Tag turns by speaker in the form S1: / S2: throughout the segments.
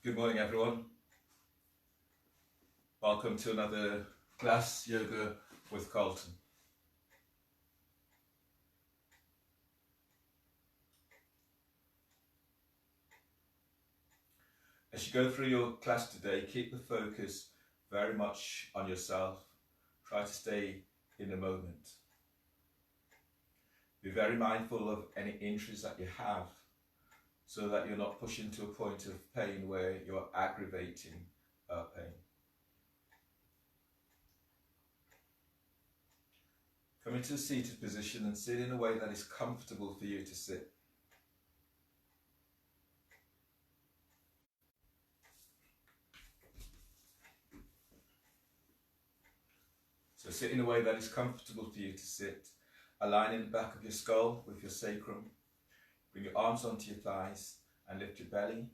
S1: Good morning, everyone. Welcome to another class, Yoga with Carlton. As you go through your class today, keep the focus very much on yourself. Try to stay in the moment. Be very mindful of any injuries that you have so that you're not pushing to a point of pain where you're aggravating pain. Come into a seated position and sit in a way that is comfortable for you to sit. So sit in a way that is comfortable for you to sit. Aligning the back of your skull with your sacrum. Bring your arms onto your thighs and lift your belly.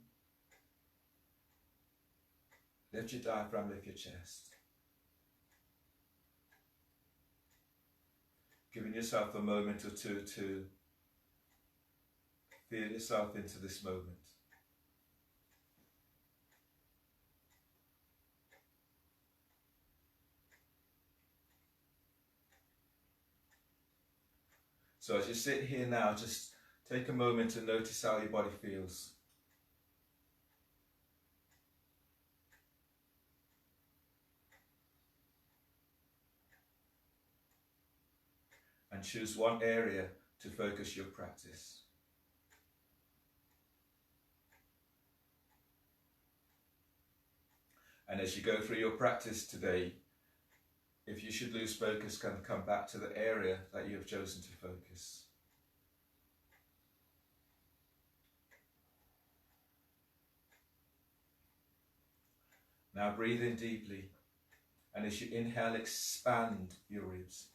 S1: Lift your diaphragm, lift your chest. Giving yourself a moment or two to feel yourself into this moment. So as you sit here now, just take a moment to notice how your body feels. And choose one area to focus your practice. And as you go through your practice today, if you should lose focus, come back to the area that you have chosen to focus. Now breathe in deeply, and as you inhale, expand your ribs.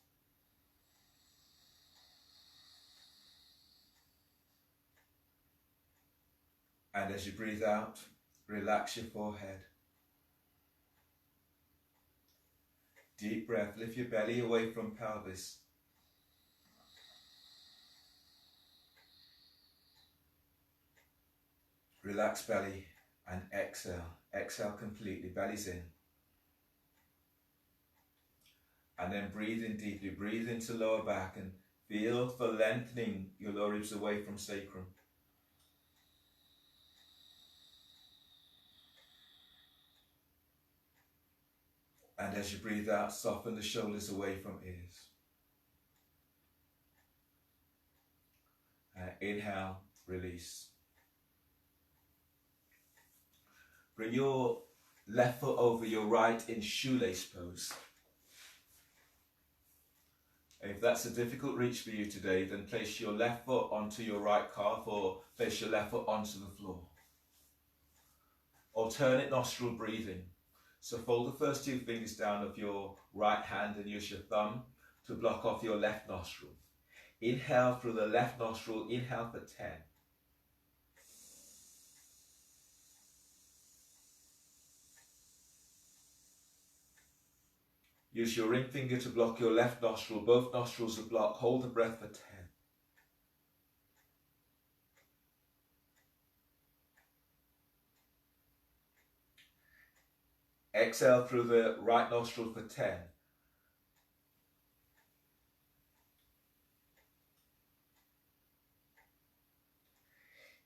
S1: And as you breathe out, relax your forehead. Deep breath, lift your belly away from pelvis. Relax belly and exhale. Exhale completely, belly's in. And then breathe in deeply, breathe into lower back and feel for lengthening your lower ribs away from sacrum. And as you breathe out, soften the shoulders away from ears. Inhale, release. Bring your left foot over your right in shoelace pose. If that's a difficult reach for you today, then place your left foot onto your right calf or place your left foot onto the floor. Alternate nostril breathing. So fold the first two fingers down of your right hand and use your thumb to block off your left nostril. Inhale through the left nostril, inhale for 10. Use your ring finger to block your left nostril, both nostrils are blocked, hold the breath for 10. Exhale through the right nostril for 10.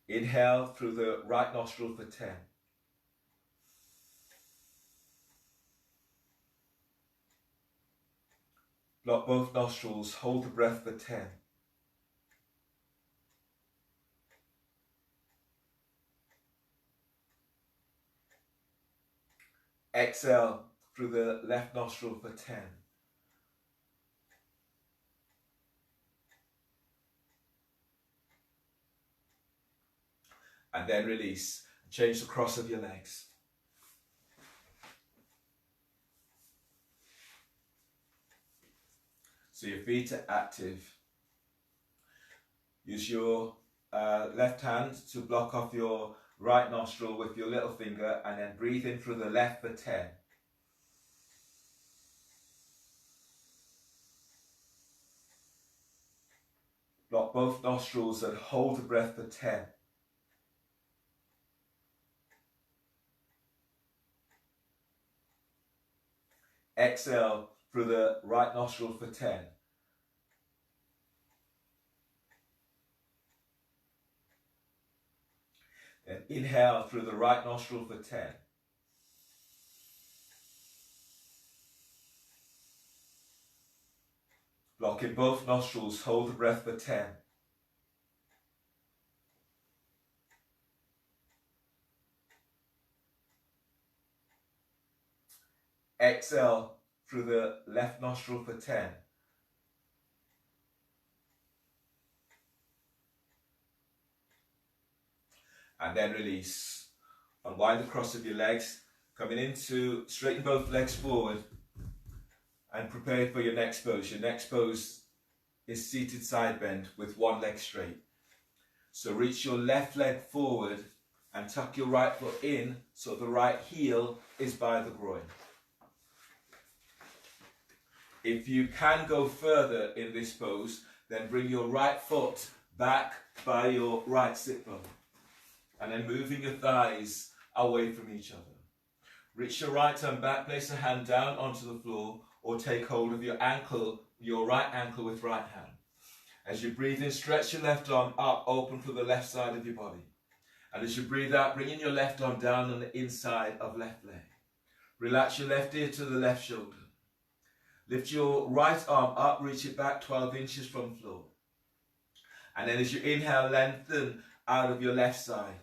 S1: Inhale through the right nostril for 10. Block both nostrils, hold the breath for 10. Exhale through the left nostril for 10. And then release. Change the cross of your legs. So your feet are active. Use your left hand to block off your right nostril with your little finger and then breathe in through the left for 10. Block both nostrils and hold the breath for 10. exhale through the right nostril for 10. Then inhale through the right nostril for 10. Block in both nostrils, hold the breath for 10. Exhale through the left nostril for 10. And then release. Unwind the cross of your legs, coming into, straighten both legs forward and prepare for your next pose. Your next pose is seated side bend with one leg straight. So reach your left leg forward and tuck your right foot in so the right heel is by the groin. If you can go further in this pose, then bring your right foot back by your right sit bone. And then moving your thighs away from each other. Reach your right arm back, place a hand down onto the floor, or take hold of your ankle, your right ankle with right hand. As you breathe in, stretch your left arm up, open for the left side of your body. And as you breathe out, bringing your left arm down on the inside of left leg. Relax your left ear to the left shoulder. Lift your right arm up, reach it back 12 inches from floor. And then as you inhale, lengthen out of your left side.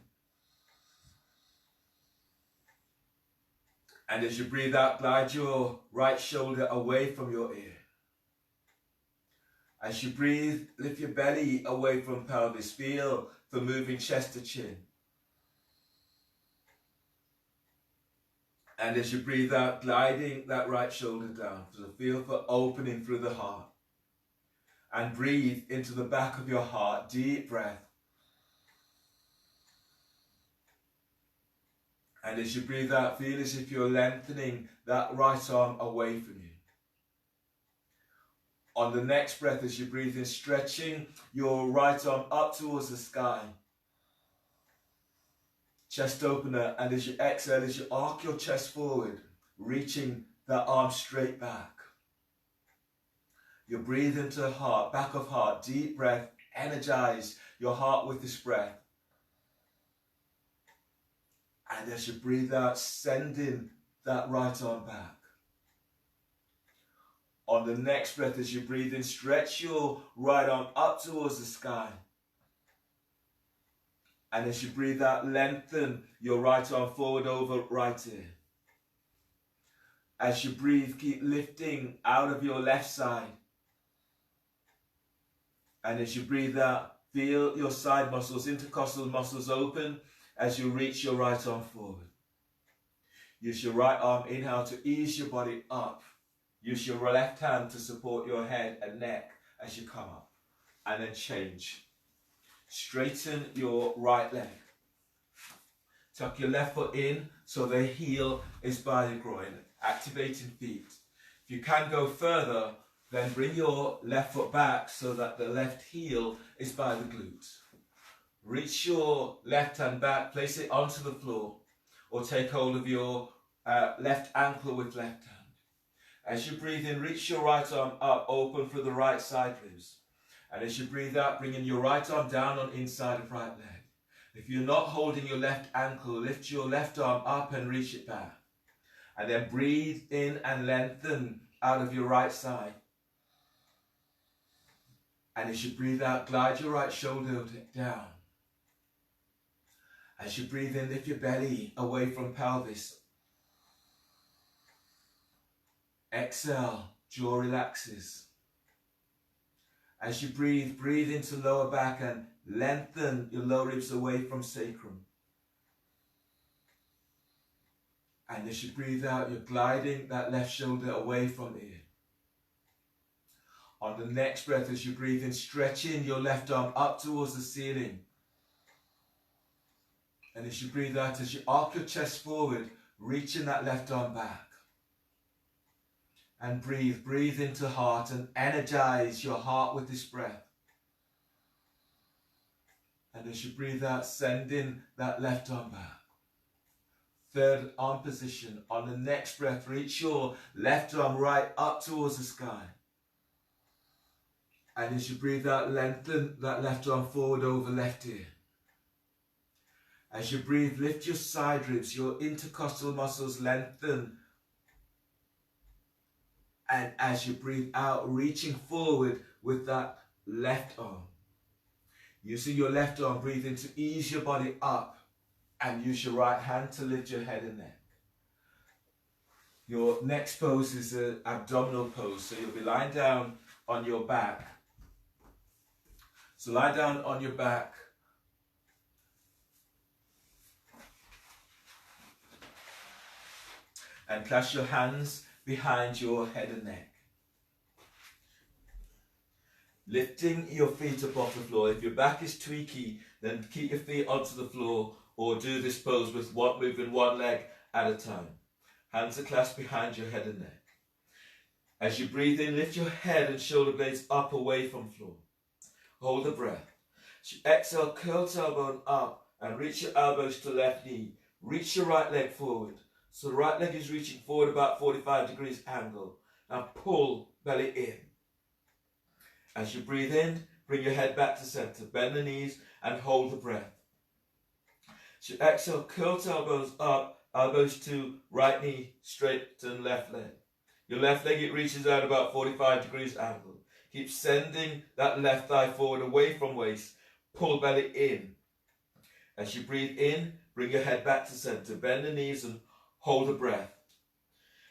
S1: And as you breathe out, glide your right shoulder away from your ear. As you breathe, lift your belly away from pelvis. Feel for moving chest to chin. And as you breathe out, gliding that right shoulder down. So feel for opening through the heart. And breathe into the back of your heart. Deep breath. And as you breathe out, feel as if you're lengthening that right arm away from you. On the next breath, as you breathe in, stretching your right arm up towards the sky. Chest opener, and as you exhale, as you arc your chest forward, reaching that arm straight back. You breathe into the heart, back of heart, deep breath, energize your heart with this breath. And as you breathe out, sending that right arm back. On the next breath, as you breathe in, stretch your right arm up towards the sky. And as you breathe out, lengthen your right arm forward over right ear. As you breathe, keep lifting out of your left side. And as you breathe out, feel your side muscles, intercostal muscles open as you reach your right arm forward. Use your right arm, inhale to ease your body up. Use your left hand to support your head and neck as you come up. And then change. Straighten your right leg. Tuck your left foot in so the heel is by your groin. Activating feet. If you can go further, then bring your left foot back so that the left heel is by the glutes. Reach your left hand back, place it onto the floor, or take hold of your left ankle with left hand. As you breathe in, reach your right arm up, open for the right side ribs. And as you breathe out, bringing your right arm down on inside of right leg. If you're not holding your left ankle, lift your left arm up and reach it back. And then breathe in and lengthen out of your right side. And as you breathe out, glide your right shoulder down. As you breathe in, lift your belly away from pelvis. Exhale, jaw relaxes. As you breathe, breathe into lower back and lengthen your lower ribs away from sacrum. And as you breathe out, you're gliding that left shoulder away from ear. On the next breath, as you breathe in, stretching your left arm up towards the ceiling. And as you breathe out, as you arc your chest forward, reaching that left arm back. And breathe, breathe into heart and energize your heart with this breath. And as you breathe out, sending that left arm back. third arm position. On the next breath, reach your left arm right up towards the sky. And as you breathe out, lengthen that left arm forward over left ear. As you breathe, lift your side ribs, your intercostal muscles lengthen. And as you breathe out, reaching forward with that left arm. Using your left arm, breathe in to ease your body up. And use your right hand to lift your head and neck. Your next pose is an abdominal pose. So you'll be lying down on your back. So lie down on your back. And clasp your hands behind your head and neck. Lifting your feet up off the floor. If your back is tweaky, then keep your feet onto the floor or do this pose with moving one leg at a time. Hands are clasped behind your head and neck. As you breathe in, lift your head and shoulder blades up away from floor. Hold the breath. As you exhale, curl tailbone up and reach your elbows to left knee. Reach your right leg forward. So the right leg is reaching forward about 45 degrees angle. Now pull belly in. As you breathe in, bring your head back to center. Bend the knees and hold the breath. As you exhale, curl tailbones up, elbows to right knee, straighten left leg. Your left leg, it reaches out about 45 degrees angle. Keep sending that left thigh forward away from waist. Pull belly in. As you breathe in, bring your head back to center. Bend the knees and hold the breath.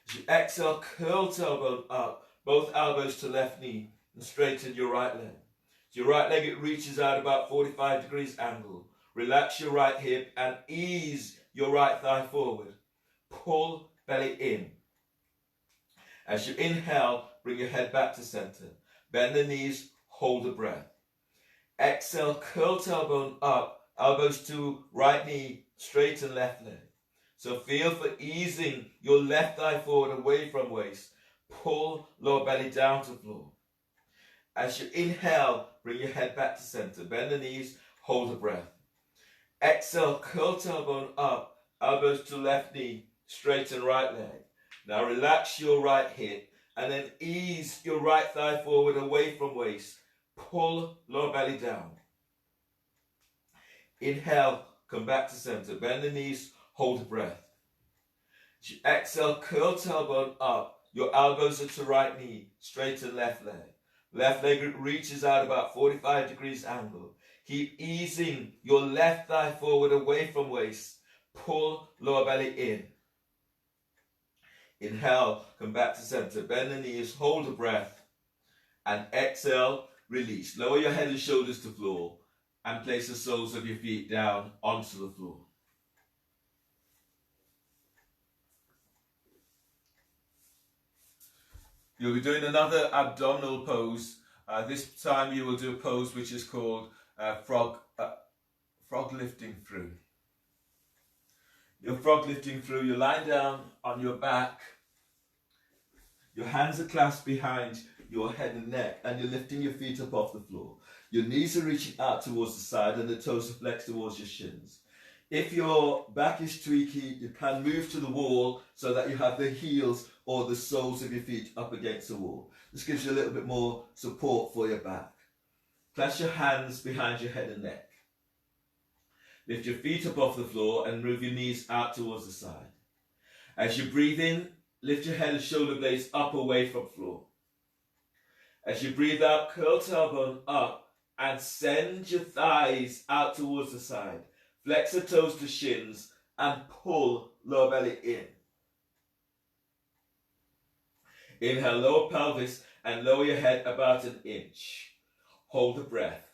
S1: As you exhale, curl tailbone up, both elbows to left knee, and straighten your right leg. Your right leg, it reaches out about 45 degrees angle. Relax your right hip and ease your right thigh forward. Pull belly in. As you inhale, bring your head back to center. Bend the knees, hold the breath. Exhale, curl tailbone up, elbows to right knee, straighten left leg. So feel for easing your left thigh forward away from waist. Pull lower belly down to floor. As you inhale, bring your head back to center. Bend the knees, hold the breath. Exhale, curl tailbone up, elbows to left knee, straighten right leg. Now relax your right hip and then ease your right thigh forward away from waist. Pull lower belly down. Inhale, come back to center. Bend the knees, hold the breath. As you exhale, curl tailbone up, your elbows are to right knee, straighten left leg. Left leg reaches out about 45 degrees angle. Keep easing your left thigh forward away from waist. Pull lower belly in. Inhale, come back to center. Bend the knees, hold the breath. And exhale, release. Lower your head and shoulders to floor. And place the soles of your feet down onto the floor. You'll be doing another abdominal pose. This time you will do a pose which is called frog lifting through. You're frog lifting through. You're lying down on your back. Your hands are clasped behind your head and neck, and you're lifting your feet up off the floor. Your knees are reaching out towards the side, and the toes are flexed towards your shins. If your back is tweaky, you can move to the wall so that you have the heels or the soles of your feet up against the wall. This gives you a little bit more support for your back. Clasp your hands behind your head and neck. Lift your feet up off the floor and move your knees out towards the side. As you breathe in, lift your head and shoulder blades up away from floor. As you breathe out, curl tailbone up and send your thighs out towards the side. Flex the toes to shins and pull lower belly in. Inhale, lower pelvis and lower your head about an inch. Hold the breath.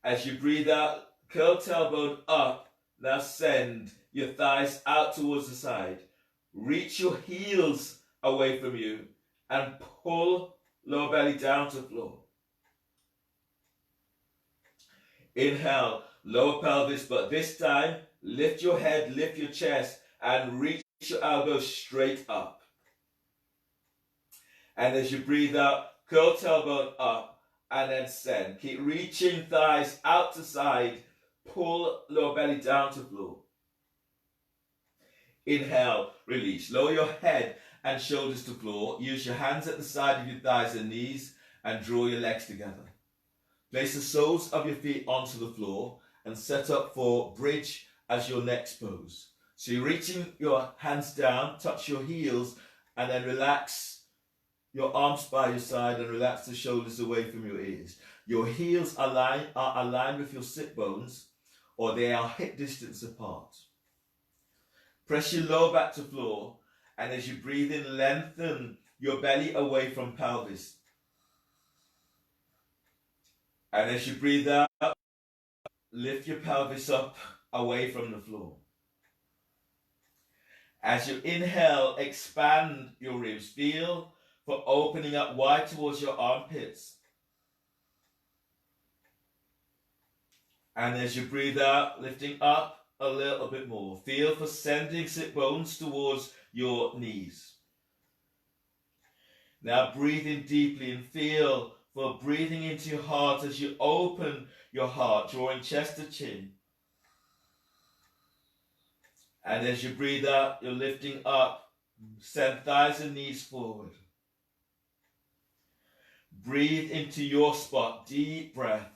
S1: As you breathe out, curl tailbone up. Now send your thighs out towards the side. Reach your heels away from you and pull lower belly down to floor. Inhale, lower pelvis, but this time lift your head, lift your chest, and reach your elbows straight up. And as you breathe out, curl tailbone up and then send. Keep reaching thighs out to side. Pull lower belly down to floor. Inhale, release. Lower your head and shoulders to floor. Use your hands at the side of your thighs and knees and draw your legs together. Place the soles of your feet onto the floor and set up for bridge as your next pose. So you're reaching your hands down, touch your heels, and then relax your arms by your side and relax the shoulders away from your ears. Your heels are aligned with your sit bones, or they are hip distance apart. Press your lower back to floor, and as you breathe in, lengthen your belly away from pelvis. And as you breathe out, lift your pelvis up away from the floor. As you inhale, expand your ribs. Feel for opening up wide towards your armpits. And as you breathe out, lifting up a little bit more. Feel for sending sit bones towards your knees. Now breathe in deeply and feel for breathing into your heart as you open your heart, drawing chest to chin. And as you breathe out, you're lifting up. Send thighs and knees forward. Breathe into your spot. Deep breath.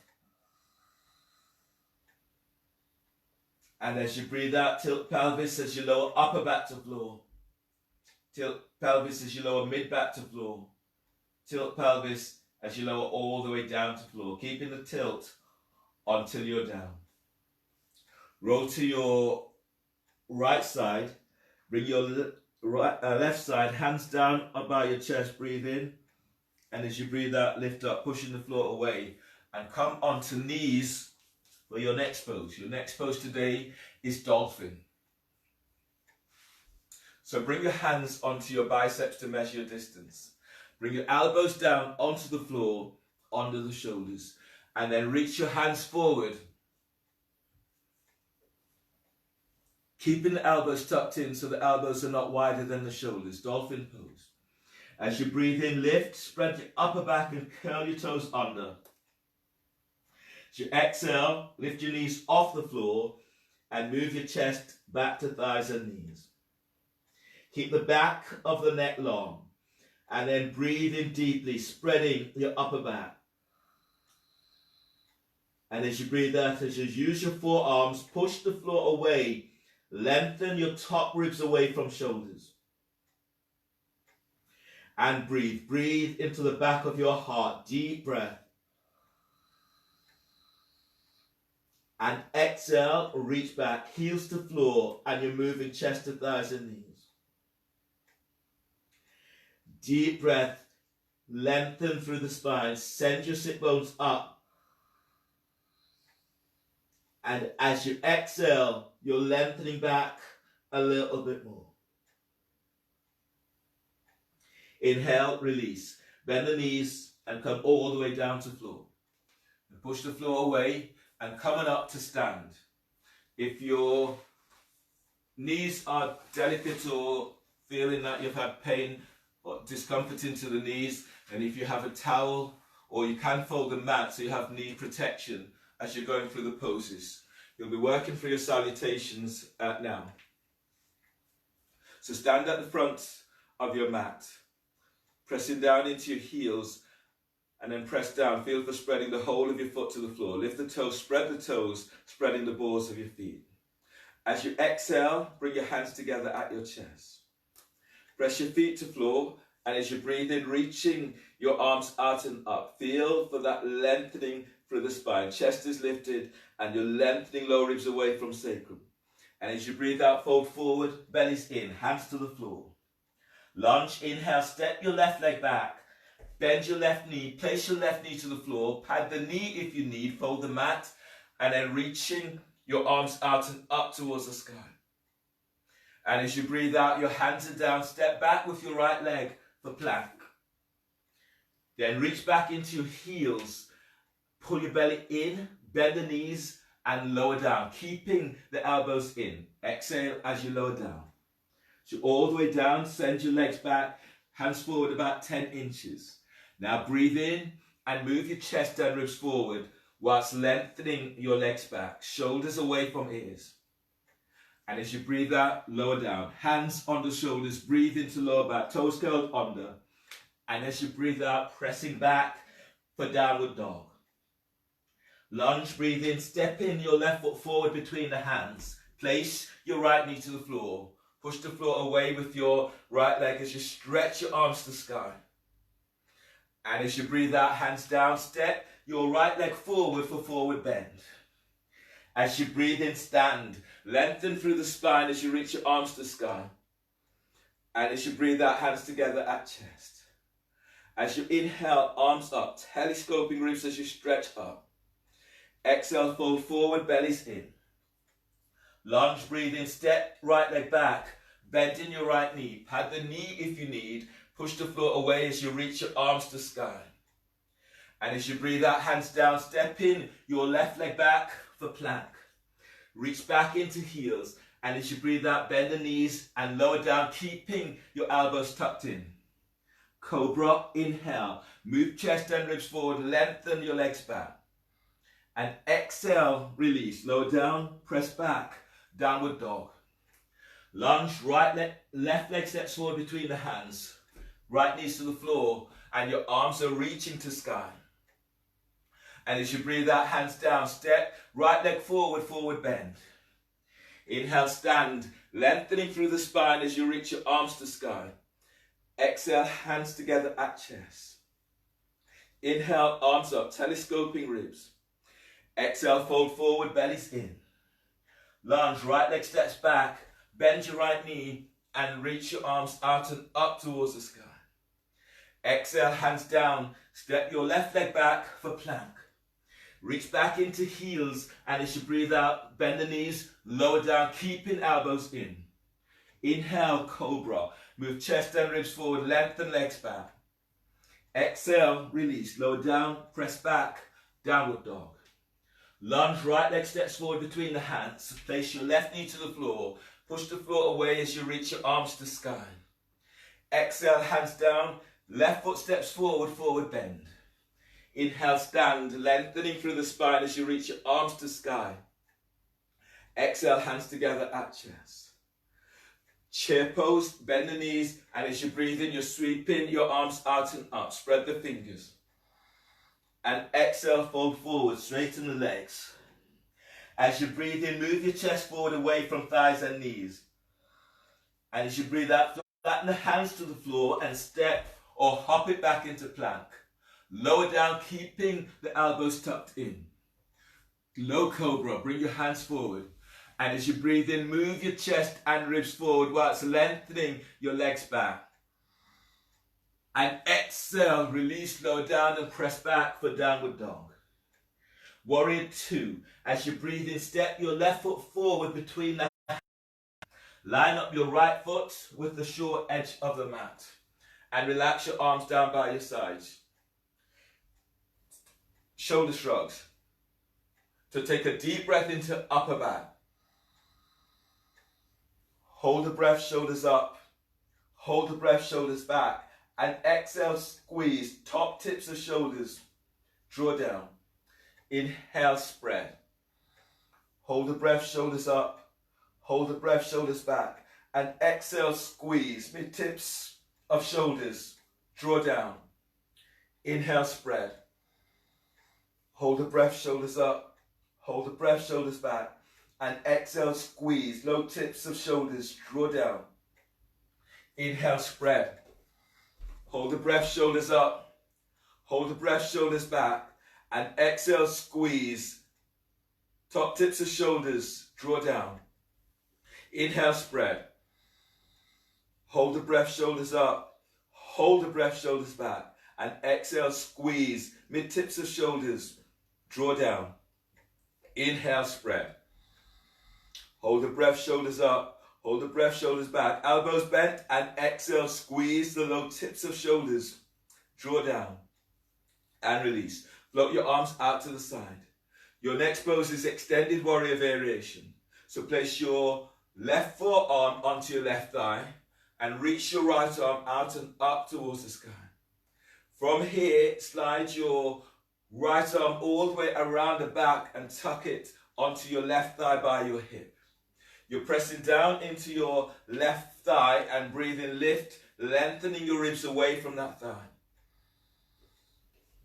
S1: And as you breathe out, tilt pelvis as you lower upper back to floor. Tilt pelvis as you lower mid back to floor. Tilt pelvis as you lower all the way down to floor. Keeping the tilt until you're down. Roll to your right side. Bring your left side, hands down about your chest. Breathe in. And as you breathe out, lift up, pushing the floor away. And come onto knees for your next pose. Your next pose today is dolphin. So bring your hands onto your biceps to measure your distance. Bring your elbows down onto the floor, under the shoulders. And then reach your hands forward. Keeping the elbows tucked in so the elbows are not wider than the shoulders. Dolphin pose. As you breathe in, lift, spread your upper back and curl your toes under. As you exhale, lift your knees off the floor and move your chest back to thighs and knees. Keep the back of the neck long and then breathe in deeply, spreading your upper back. And as you breathe out, as you use your forearms, push the floor away. Lengthen your top ribs away from shoulders. And breathe. Breathe into the back of your heart. Deep breath. And exhale, reach back, heels to floor, and you're moving chest to thighs and knees. Deep breath. Lengthen through the spine. Send your sit bones up. And as you exhale, you're lengthening back a little bit more. Inhale, release. Bend the knees and come all the way down to floor. And push the floor away and coming up to stand. If your knees are delicate or feeling that you've had pain or discomfort into the knees, and if you have a towel or you can fold the mat so you have knee protection as you're going through the poses. You'll be working through your salutations now. So stand at the front of your mat, pressing down into your heels, and then press down. Feel for spreading the whole of your foot to the floor. Lift the toes, spread the toes, spreading the balls of your feet. As you exhale, bring your hands together at your chest. Press your feet to floor, and as you breathe in, reaching your arms out and up. Feel for that lengthening through the spine. Chest is lifted, and you're lengthening lower ribs away from sacrum. And as you breathe out, fold forward, bellies in, hands to the floor. Lunge, inhale, step your left leg back. Bend your left knee, place your left knee to the floor, pad the knee if you need, fold the mat, and then reaching your arms out and up towards the sky. And as you breathe out, your hands are down, step back with your right leg for plank. Then reach back into your heels, pull your belly in, bend the knees, and lower down, keeping the elbows in. Exhale as you lower down. So all the way down, send your legs back, hands forward about 10 inches. Now breathe in and move your chest and ribs forward whilst lengthening your legs back, shoulders away from ears. And as you breathe out, lower down. Hands on the shoulders, breathe into lower back, toes curled under. And as you breathe out, pressing back for downward dog. Lunge, breathe in, step in your left foot forward between the hands. Place your right knee to the floor. Push the floor away with your right leg as you stretch your arms to the sky. And as you breathe out, hands down, step your right leg forward for forward bend. As you breathe in, stand. Lengthen through the spine as you reach your arms to the sky. And as you breathe out, hands together at chest. As you inhale, arms up, telescoping ribs as you stretch up. Exhale, fold forward, bellies in. Lunge, breathe in, step right leg back, bend in your right knee. Pad the knee if you need. Push the floor away as you reach your arms to the sky. And as you breathe out, hands down, step in your left leg back for plank. Reach back into heels. And as you breathe out, bend the knees and lower down, keeping your elbows tucked in. Cobra, inhale. Move chest and ribs forward, lengthen your legs back. And exhale, release. Lower down, press back, downward dog. Lunge, left leg steps forward between the hands. Right knees to the floor, and your arms are reaching to sky. And as you breathe out, hands down, step right leg forward, forward bend. Inhale, stand, lengthening through the spine as you reach your arms to sky. Exhale, hands together at chest. Inhale, arms up, telescoping ribs. Exhale, fold forward, bellies in. Lunge, right leg steps back, bend your right knee and reach your arms out and up towards the sky. Exhale, hands down, step your left leg back for plank. Reach back into heels, and as you breathe out, bend the knees, lower down, keeping elbows in. Inhale, cobra. Move chest and ribs forward, lengthen legs back. Exhale, release, lower down, press back, downward dog. Lunge, right leg steps forward between the hands. Place your left knee to the floor. Push the floor away as you reach your arms to the sky. Exhale, hands down. Left foot steps forward, forward bend. Inhale, stand, lengthening through the spine as you reach your arms to the sky. Exhale, hands together at chest. Chair pose, bend the knees, and as you breathe in, you're sweeping your arms out and up. Spread the fingers. And exhale, fold forward, straighten the legs. As you breathe in, move your chest forward away from thighs and knees. And as you breathe out, flatten the hands to the floor and step or hop it back into plank. Lower down, keeping the elbows tucked in. Low cobra, bring your hands forward. And as you breathe in, move your chest and ribs forward whilst lengthening your legs back. And exhale, release, lower down and press back for downward dog. Warrior 2. As you breathe in, step your left foot forward between the hands. Line up your right foot with the short edge of the mat. And relax your arms down by your sides. Shoulder shrugs. So take a deep breath into upper back. Hold the breath, shoulders up. Hold the breath, shoulders back. And exhale, squeeze, top tips of shoulders. Draw down. Inhale, spread. Hold the breath, shoulders up. Hold the breath, shoulders back. And exhale, squeeze, mid tips of shoulders. Draw down. Inhale, spread. Hold the breath, shoulders up. Hold the breath, shoulders back. And exhale, squeeze, low tips of shoulders. Draw down. Inhale, spread. Hold the breath, shoulders up. Hold the breath, shoulders back. And exhale, squeeze. Top tips of shoulders, draw down. Inhale, spread. Hold the breath, shoulders up. Hold the breath, shoulders back. And exhale, squeeze. Mid tips of shoulders, draw down. Inhale, spread. Hold the breath, shoulders up. Hold the breath, shoulders back. Elbows bent and exhale, squeeze the low tips of shoulders. Draw down and release. Float your arms out to the side. Your next pose is extended warrior variation. So place your left forearm onto your left thigh and reach your right arm out and up towards the sky. From here, slide your right arm all the way around the back and tuck it onto your left thigh by your hip. You're pressing down into your left thigh and breathing lift, lengthening your ribs away from that thigh.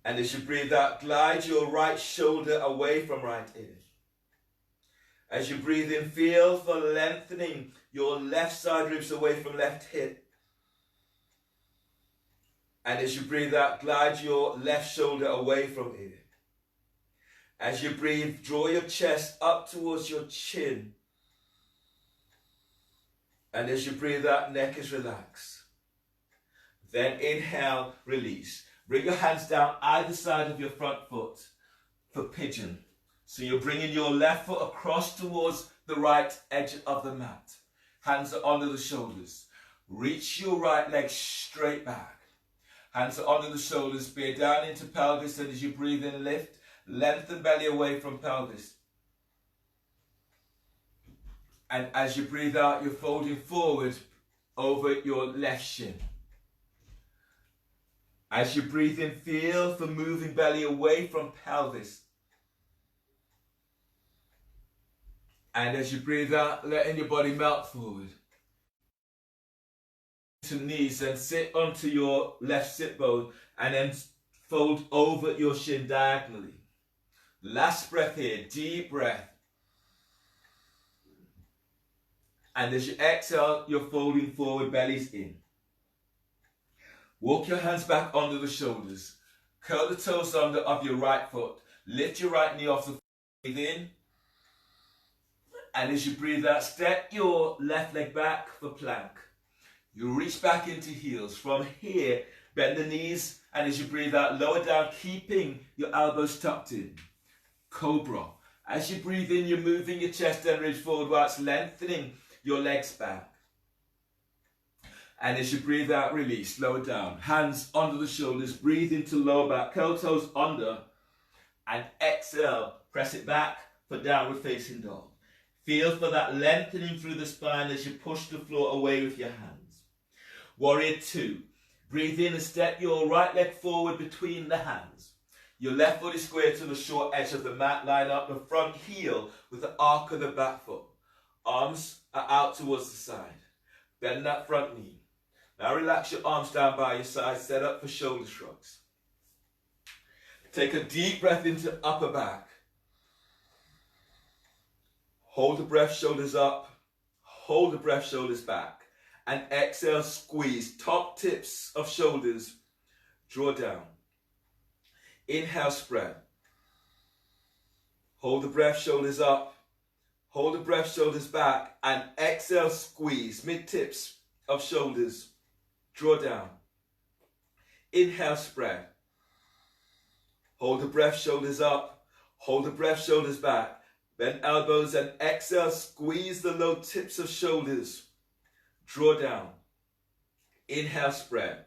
S1: And as you breathe out, glide your right shoulder away from right ear. As you breathe in, feel for lengthening your left side ribs away from left hip. And as you breathe out, glide your left shoulder away from ear. As you breathe, draw your chest up towards your chin. And as you breathe out, neck is relaxed. Then inhale, release. Bring your hands down either side of your front foot for pigeon. So you're bringing your left foot across towards the right edge of the mat. Hands are under the shoulders. Reach your right leg straight back. Hands are under the shoulders, bear down into pelvis, and as you breathe in, lift, lengthen belly away from pelvis. And as you breathe out, you're folding forward over your left shin. As you breathe in, feel for moving belly away from pelvis. And as you breathe out, letting your body melt forward. To knees and sit onto your left sit bone and then fold over your shin diagonally. Last breath here, deep breath. And as you exhale, you're folding forward, bellies in. Walk your hands back under the shoulders. Curl the toes under of your right foot. Lift your right knee off the floor. Breathe in. And as you breathe out, step your left leg back for plank. You reach back into heels. From here, bend the knees. And as you breathe out, lower down, keeping your elbows tucked in. Cobra. As you breathe in, you're moving your chest and ribs forward whilst lengthening your legs back. And as you breathe out, release, lower down. Hands under the shoulders, breathe into lower back, curl toes under, and exhale, press it back for downward facing dog. Feel for that lengthening through the spine as you push the floor away with your hands. Warrior 2. Breathe in and step your right leg forward between the hands. Your left foot is square to the short edge of the mat. Line up the front heel with the arc of the back foot. Arms are out towards the side. Bend that front knee. Now relax your arms down by your side, set up for shoulder shrugs. Take a deep breath into upper back. Hold the breath, shoulders up. Hold the breath, shoulders back. And exhale, squeeze. Top tips of shoulders, draw down. Inhale, spread. Hold the breath, shoulders up. Hold the breath, shoulders back. And exhale, squeeze. Mid tips of shoulders, draw down. Inhale, spread. Hold the breath, shoulders up. Hold the breath, shoulders back. Bend elbows and exhale, squeeze the low tips of shoulders. Draw down. Inhale, spread.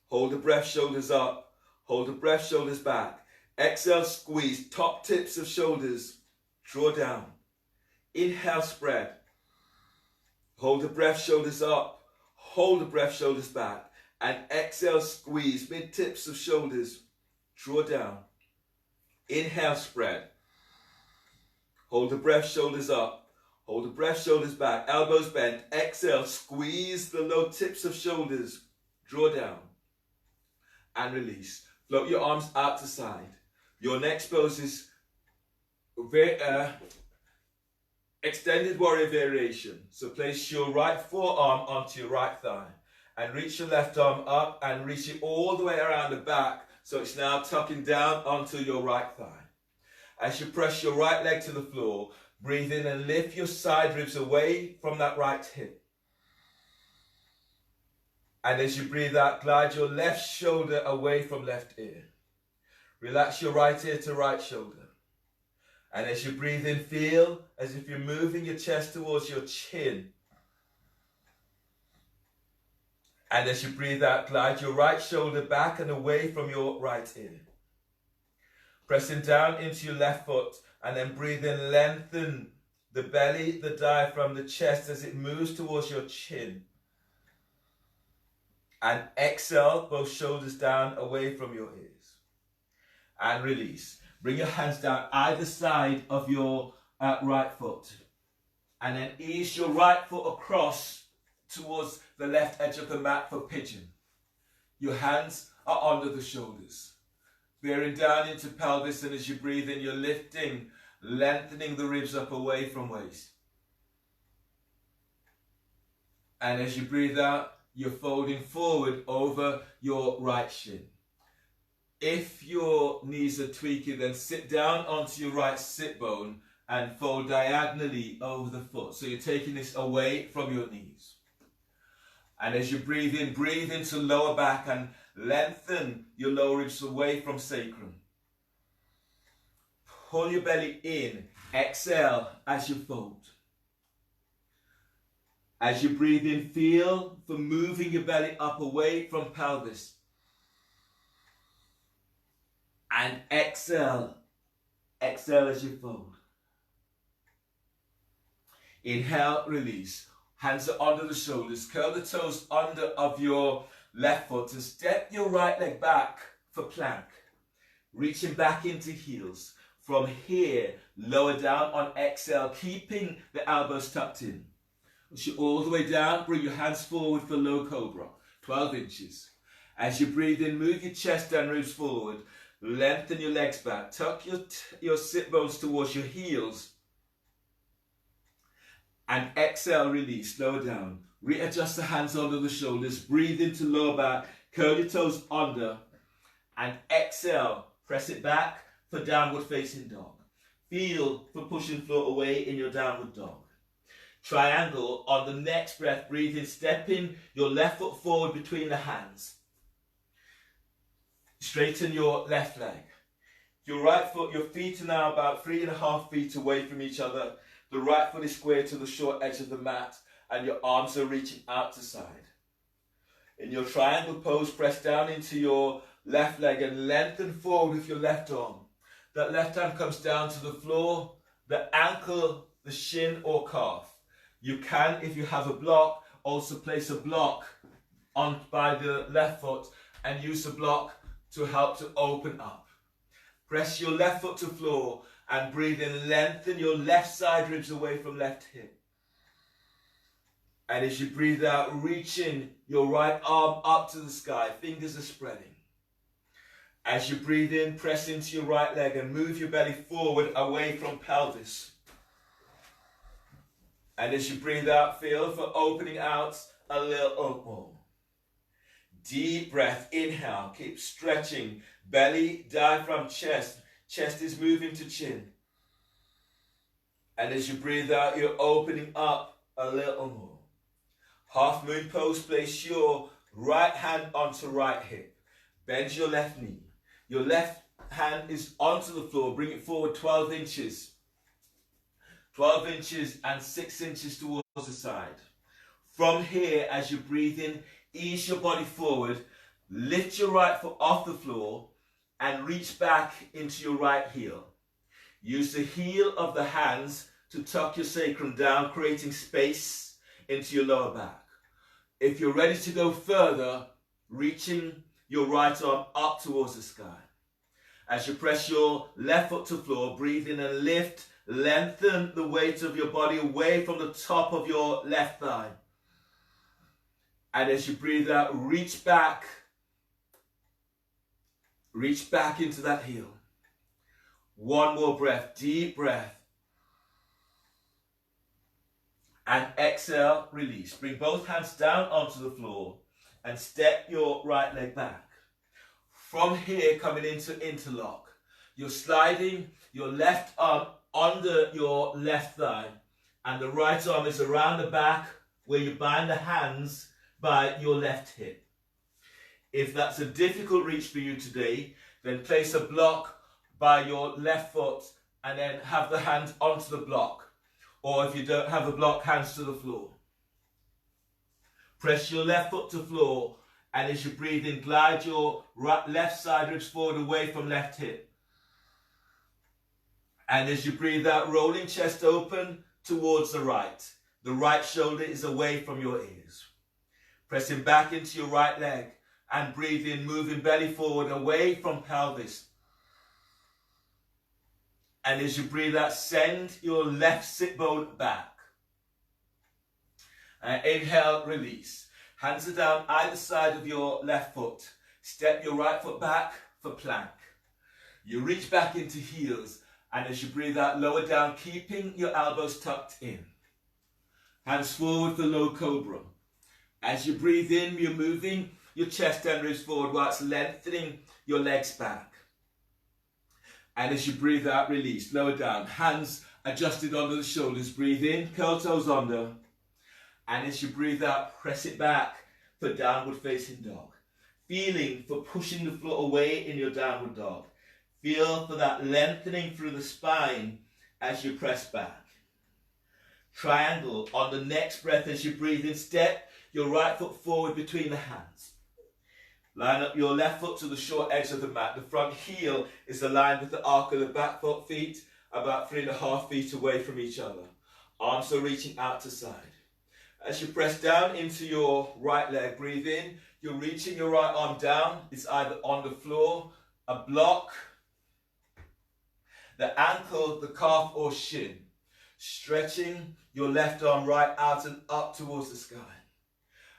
S1: Hold the breath, shoulders up. Hold the breath, shoulders back. Exhale, squeeze top tips of shoulders. Draw down. Inhale, spread. Hold the breath, shoulders up. Hold the breath, shoulders back. And exhale, squeeze mid tips of shoulders. Draw down. Inhale, spread. Hold the breath, shoulders up. Hold the breath, shoulders back. Elbows bent. Exhale, squeeze the low tips of shoulders. Draw down. And release. Float your arms out to side. Your next pose is extended warrior variation. So place your right forearm onto your right thigh and reach your left arm up and reach it all the way around the back. So it's now tucking down onto your right thigh. As you press your right leg to the floor, breathe in and lift your side ribs away from that right hip. And as you breathe out, glide your left shoulder away from left ear. Relax your right ear to right shoulder. And as you breathe in, feel as if you're moving your chest towards your chin. And as you breathe out, glide your right shoulder back and away from your right ear. Pressing down into your left foot and then breathe in, lengthen the belly, the diaphragm, the chest as it moves towards your chin. And exhale, both shoulders down away from your ears. And release. Bring your hands down either side of your right foot. And then ease your right foot across towards the left edge of the mat for pigeon. Your hands are under the shoulders. Bearing down into pelvis, and as you breathe in, you're lifting, lengthening the ribs up away from waist. And as you breathe out, you're folding forward over your right shin. If your knees are tweaky, then sit down onto your right sit bone and fold diagonally over the foot. So you're taking this away from your knees. And as you breathe into lower back and lengthen your lower ribs away from sacrum. Pull your belly in. Exhale as you fold. As you breathe in, feel for moving your belly up away from pelvis. And exhale. Exhale as you fold. Inhale, release. Hands are under the shoulders. Curl the toes under of your left foot and step your right leg back for plank. Reaching back into heels. From here, lower down on exhale, keeping the elbows tucked in. Push you all the way down, bring your hands forward for low cobra, 12 inches. As you breathe in, move your chest and ribs forward. Lengthen your legs back. Tuck your sit bones towards your heels. And exhale, release, lower down. Readjust the hands under the shoulders. Breathe into lower back. Curl your toes under. And exhale, press it back for downward facing dog. Feel for pushing floor away in your downward dog. Triangle on the next breath. Breathe in, stepping your left foot forward between the hands. Straighten your left leg. Your right foot, your feet are now about 3.5 feet away from each other. The right foot is square to the short edge of the mat and your arms are reaching out to side. In your triangle pose, press down into your left leg and lengthen forward with your left arm. That left hand comes down to the floor, the ankle, the shin or calf. You can, if you have a block, also place a block on by the left foot and use the block to help to open up. Press your left foot to floor and breathe in, lengthen your left side ribs away from left hip. And as you breathe out, reaching your right arm up to the sky, fingers are spreading. As you breathe in, press into your right leg and move your belly forward away from pelvis. And as you breathe out, feel for opening out a little more. Deep breath, inhale, keep stretching. Belly, diaphragm, chest. Chest is moving to chin. And as you breathe out, you're opening up a little more. Half moon pose, place your right hand onto right hip. Bend your left knee. Your left hand is onto the floor. Bring it forward 12 inches. 12 inches and 6 inches towards the side. From here, as you breathe in, ease your body forward. Lift your right foot off the floor and reach back into your right heel. Use the heel of the hands to tuck your sacrum down, creating space into your lower back. If you're ready to go further, reaching your right arm up towards the sky. As you press your left foot to floor, breathe in and lift, lengthen the weight of your body away from the top of your left thigh. And as you breathe out, reach back into that heel. One more breath, deep breath. And exhale, release. Bring both hands down onto the floor and step your right leg back. From here, coming into interlock. You're sliding your left arm under your left thigh and the right arm is around the back where you bind the hands by your left hip. If that's a difficult reach for you today, then place a block by your left foot and then have the hands onto the block. Or if you don't have a block, hands to the floor. Press your left foot to floor and as you breathe in, glide your left side ribs forward away from left hip. And as you breathe out, rolling chest open towards the right. The right shoulder is away from your ears. Pressing back into your right leg and breathe in, moving belly forward away from pelvis. And as you breathe out, send your left sit bone back. Inhale, release. Hands are down either side of your left foot. Step your right foot back for plank. You reach back into heels, and as you breathe out, lower down, keeping your elbows tucked in. Hands forward for low cobra. As you breathe in, you're moving your chest and ribs forward whilst lengthening your legs back. And as you breathe out, release, lower down, hands adjusted under the shoulders. Breathe in, curl toes under. And as you breathe out, press it back for downward facing dog. Feeling for pushing the floor away in your downward dog. Feel for that lengthening through the spine as you press back. Triangle on the next breath as you breathe in. Step your right foot forward between the hands. Line up your left foot to the short edge of the mat. The front heel is aligned with the arc of the back foot, feet about 3.5 feet away from each other. Arms are reaching out to side. As you press down into your right leg, breathe in. You're reaching your right arm down. It's either on the floor, a block, the ankle, the calf or shin. Stretching your left arm right out and up towards the sky.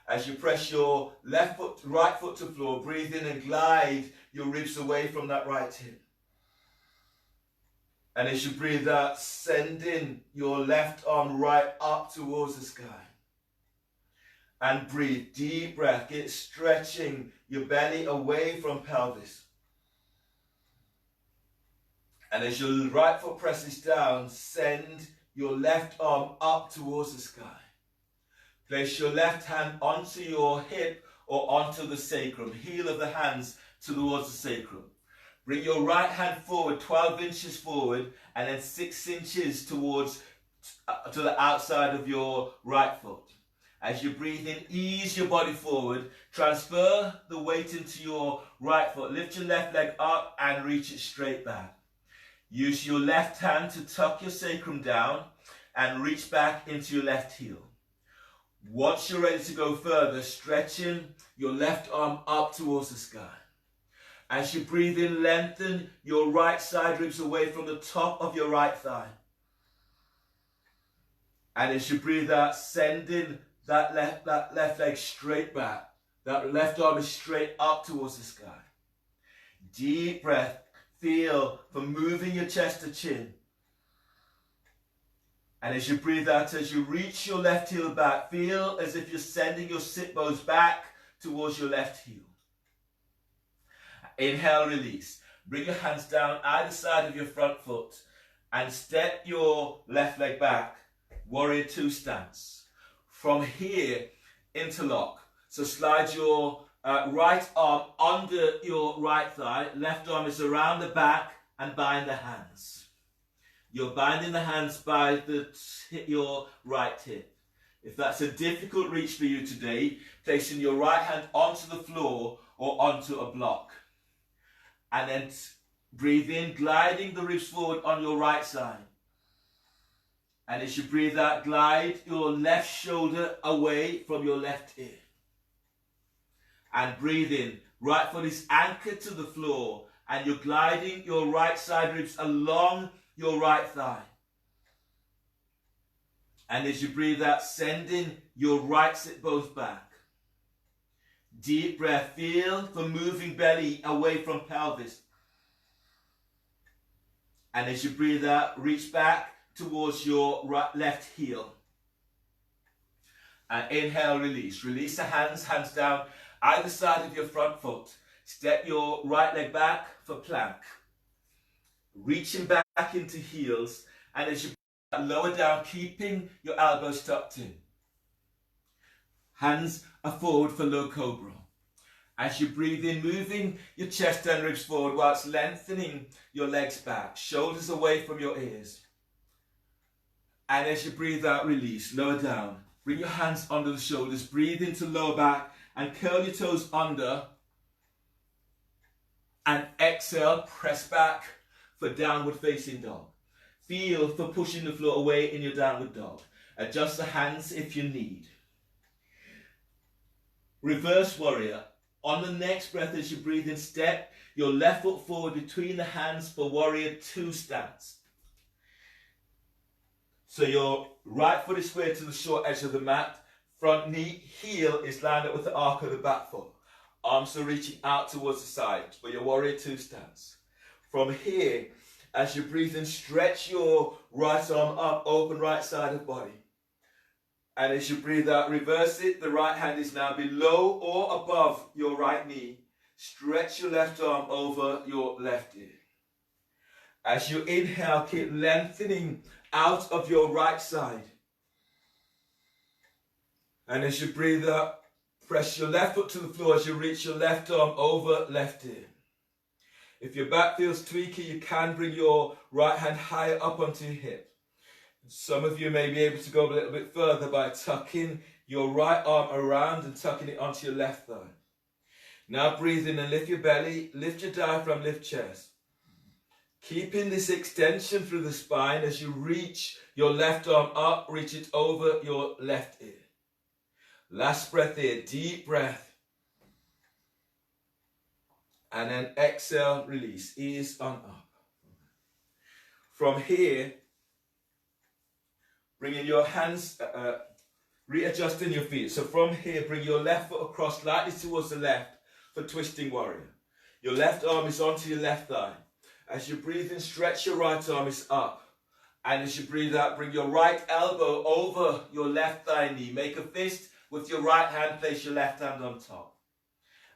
S1: As you press your right foot to the floor, breathe in and glide your ribs away from that right hip. And as you breathe out, sending your left arm right up towards the sky. And breathe, deep breath, get stretching your belly away from pelvis. And as your right foot presses down, send your left arm up towards the sky. Place your left hand onto your hip or onto the sacrum, heel of the hands towards the sacrum. Bring your right hand forward, 12 inches forward, and then 6 inches towards to the outside of your right foot. As you breathe in, ease your body forward, transfer the weight into your right foot, lift your left leg up and reach it straight back. Use your left hand to tuck your sacrum down and reach back into your left heel. Once you're ready to go further, stretching your left arm up towards the sky. As you breathe in, lengthen your right side ribs away from the top of your right thigh. And as you breathe out, sending that left leg straight back. That left arm is straight up towards the sky. Deep breath. Feel for moving your chest to chin. And as you breathe out, as you reach your left heel back, feel as if you're sending your sit bones back towards your left heel. Inhale, release. Bring your hands down either side of your front foot and step your left leg back. Warrior two stance. From here, interlock. So slide your right arm under your right thigh. Left arm is around the back and bind the hands. You're binding the hands by your right hip. If that's a difficult reach for you today, placing your right hand onto the floor or onto a block. And then breathe in, gliding the ribs forward on your right side. And as you breathe out, glide your left shoulder away from your left ear. And breathe in, right foot is anchored to the floor and you're gliding your right side ribs along your right thigh. And as you breathe out, sending your right sit bones back. Deep breath, feel for moving belly away from pelvis. And as you breathe out, reach back towards your left heel. And inhale, release. Release the hands, hands down either side of your front foot. Step your right leg back for plank. Reaching back into heels. And as you lower down, keeping your elbows tucked in. Hands are forward for low cobra. As you breathe in, moving your chest and ribs forward whilst lengthening your legs back. Shoulders away from your ears. And as you breathe out, release. Lower down. Bring your hands under the shoulders. Breathe into lower back and curl your toes under. And exhale, press back for downward facing dog. Feel for pushing the floor away in your downward dog. Adjust the hands if you need. Reverse warrior. On the next breath, as you breathe in, step your left foot forward between the hands for warrior two stance. So your right foot is square to the short edge of the mat. front knee, heel is lined up with the arc of the back foot. Arms are reaching out towards the side for your warrior two stance. From here, as you breathe in, stretch your right arm up, open right side of body. And as you breathe out, reverse it. The right hand is now below or above your right knee. Stretch your left arm over your left ear. As you inhale, keep lengthening out of your right side. And as you breathe out, press your left foot to the floor as you reach your left arm over left ear. If your back feels tweaky, you can bring your right hand higher up onto your hip. Some of you may be able to go a little bit further by tucking your right arm around and tucking it onto your left thigh. Now breathe in and lift your belly, lift your diaphragm, lift chest. Keeping this extension through the spine as you reach your left arm up, reach it over your left ear. Last breath here, deep breath. And then exhale, release, ease on up. From here, bringing your hands, readjusting your feet. So from here, bring your left foot across slightly towards the left for twisting warrior. Your left arm is onto your left thigh. As you breathe in, stretch your right arm is up. And as you breathe out, bring your right elbow over your left thigh knee. Make a fist with your right hand, place your left hand on top.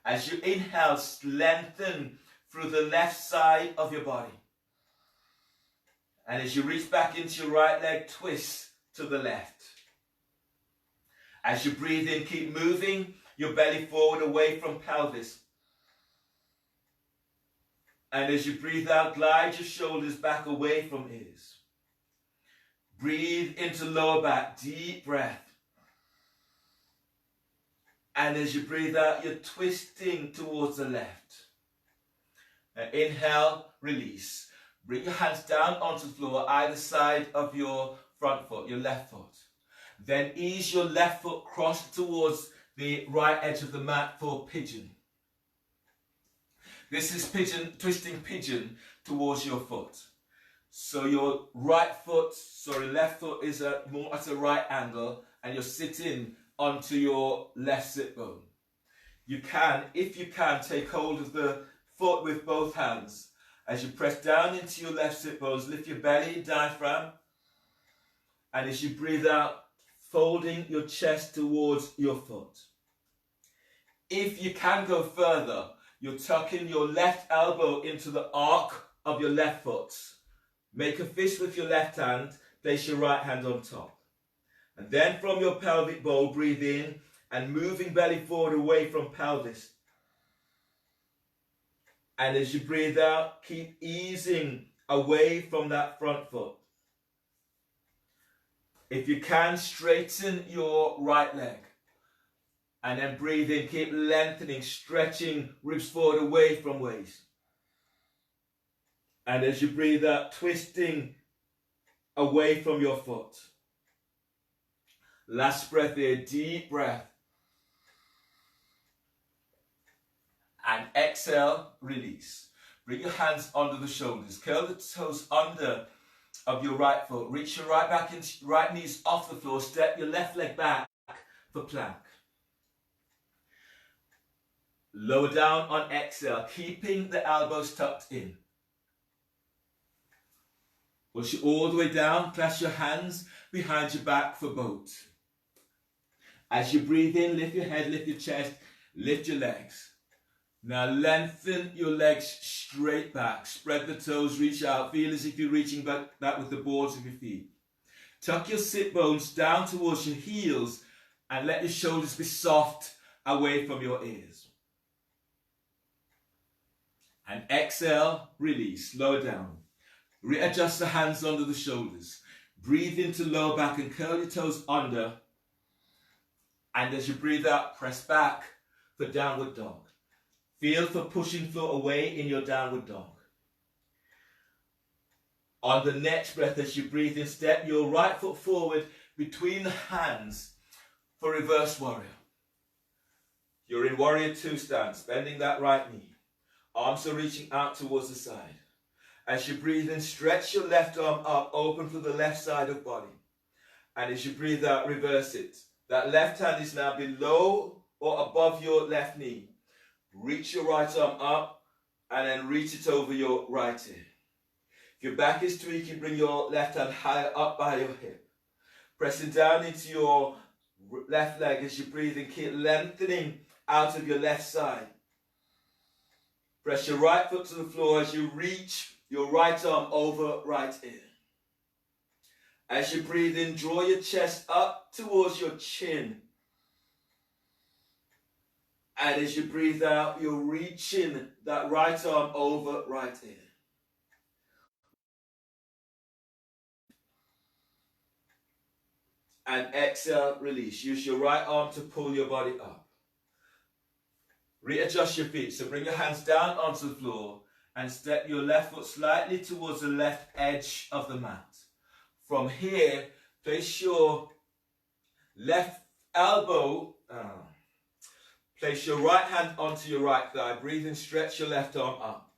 S1: As you inhale, lengthen through the left side of your body. And as you reach back into your right leg, twist to the left. As you breathe in, keep moving your belly forward away from pelvis. And as you breathe out, glide your shoulders back away from ears. Breathe into lower back, deep breath. And as you breathe out, you're twisting towards the left. Now inhale, release. Bring your hands down onto the floor, either side of your front foot, your left foot. Then ease your left foot cross towards the right edge of the mat for pigeon. This is pigeon, twisting pigeon towards your foot. So your left foot is more at a right angle, and you're sitting onto your left sit bone. You can, if you can, take hold of the foot with both hands. As you press down into your left sit bones, lift your belly, diaphragm. And as you breathe out, folding your chest towards your foot. If you can go further, you're tucking your left elbow into the arc of your left foot. Make a fist with your left hand, place your right hand on top. And then from your pelvic bowl, breathe in and moving belly forward away from pelvis. And as you breathe out, keep easing away from that front foot. If you can, straighten your right leg. And then breathe in, keep lengthening, stretching ribs forward away from waist. And as you breathe out, twisting away from your foot. Last breath here, deep breath. And exhale, release. Bring your hands under the shoulders. Curl the toes under of your right foot. Reach your right back into right knees off the floor. Step your left leg back for plank. Lower down on exhale, keeping the elbows tucked in. Push it all the way down. Clasp your hands behind your back for boat. As you breathe in, lift your head, lift your chest, lift your legs. Now lengthen your legs straight back. Spread the toes, reach out. Feel as if you're reaching back with the boards of your feet. Tuck your sit bones down towards your heels and let your shoulders be soft away from your ears. And exhale, release, lower down. Readjust the hands under the shoulders. Breathe into lower back and curl your toes under. And as you breathe out, press back for downward dog. Feel for pushing floor away in your downward dog. On the next breath, as you breathe in, step your right foot forward between the hands for reverse warrior. You're in warrior two stance, bending that right knee. Arms are reaching out towards the side. As you breathe in, stretch your left arm up, open for the left side of body. And as you breathe out, reverse it. That left hand is now below or above your left knee. Reach your right arm up and then reach it over your right ear. If your back is tweaking, bring your left hand higher up by your hip. Pressing down into your left leg as you breathe and keep lengthening out of your left side. Press your right foot to the floor as you reach your right arm over right ear. As you breathe in, draw your chest up towards your chin. And as you breathe out, you're reaching that right arm over right ear. And exhale, release. Use your right arm to pull your body up. Readjust your feet. So bring your hands down onto the floor and step your left foot slightly towards the left edge of the mat. From here, place your left elbow, place your right hand onto your right thigh. Breathe in, stretch your left arm up.